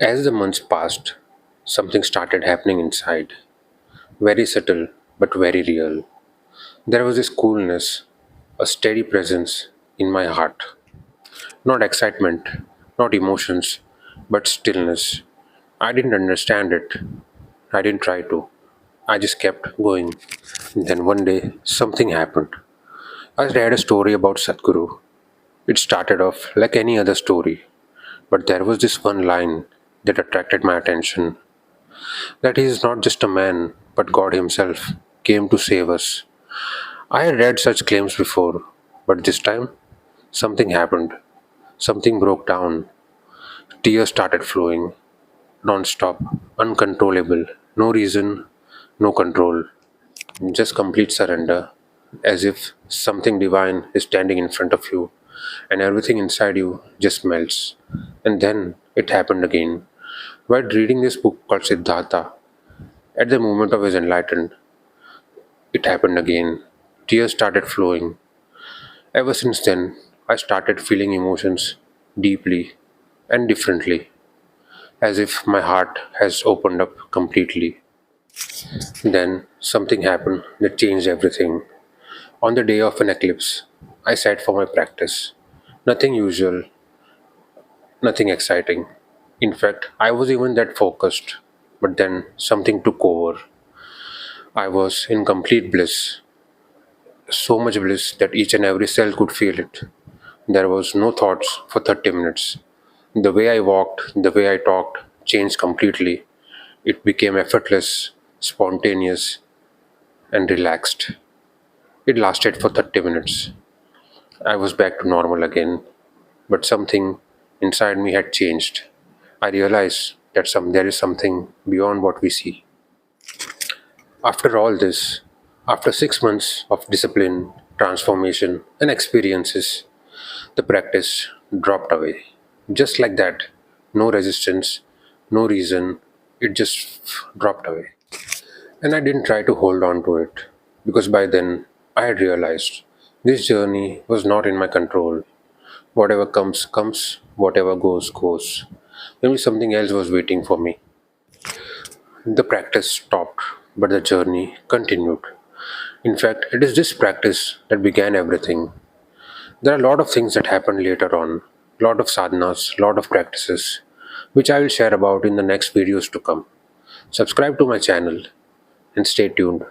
As the months passed, something started happening inside, very subtle but very real. There was this coolness, a steady presence in my heart. Not excitement, not emotions, but stillness. I didn't understand it. I didn't try to. I just kept going. Then one day, something happened. I read a story about Sadhguru. It started off like any other story, but there was this one line that attracted my attention, that he is not just a man, but God Himself came to save us. I had read such claims before, but this time something happened. Something broke down. Tears started flowing, non stop, uncontrollable. No reason, no control, just complete surrender, as if something divine is standing in front of you and everything inside you just melts. And then it happened again. While reading this book called Siddhartha, at the moment of his enlightenment, it happened again. Tears started flowing. Ever since then, I started feeling emotions deeply and differently, as if my heart has opened up completely. Then something happened that changed everything. On the day of an eclipse, I sat for my practice. Nothing usual, nothing exciting. In fact, I was even that focused. But then something took over. I was in complete bliss, so much bliss that each and every cell could feel it. There was no thoughts for 30 minutes. The way I walked, the way I talked changed completely. It became effortless, spontaneous, and relaxed. It lasted for 30 minutes. I was back to normal again, but something inside me had changed. I realized that there is something beyond what we see. After all this, after 6 months of discipline, transformation, and experiences, the practice dropped away. Just like that, no resistance, no reason, it just dropped away. And I didn't try to hold on to it because by then I had realized this journey was not in my control. Whatever comes, comes, whatever goes, goes. Maybe something else was waiting for me. The practice stopped, but the journey continued. In fact, it is this practice that began everything. There are a lot of things that happened later on, lot of sadhanas, lot of practices, which I will share about in the next videos to come. Subscribe to my channel and stay tuned.